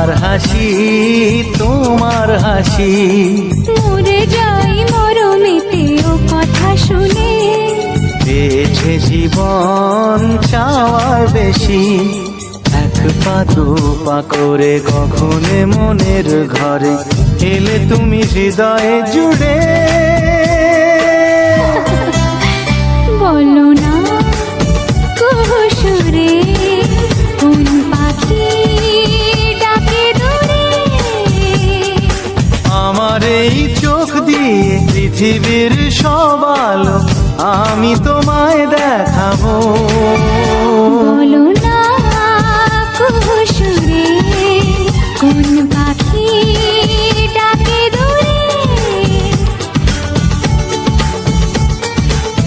আমার হাসি তোমার হাসি। মরে যাই মরমেতে ও কথা শুনে, পেয়েছে জীবন চাওয়ার বেশি। এক পা দু পা করে কখনে মনের ঘরে এলে তুমি হৃদয়ে জুড়ে। বলো না কুহুসুরে কোন পাখি ডাকে দূরে। আমার এই চোখ দিয়ে পৃথিবীর সব আলো আমি তোমায় দেখাবো।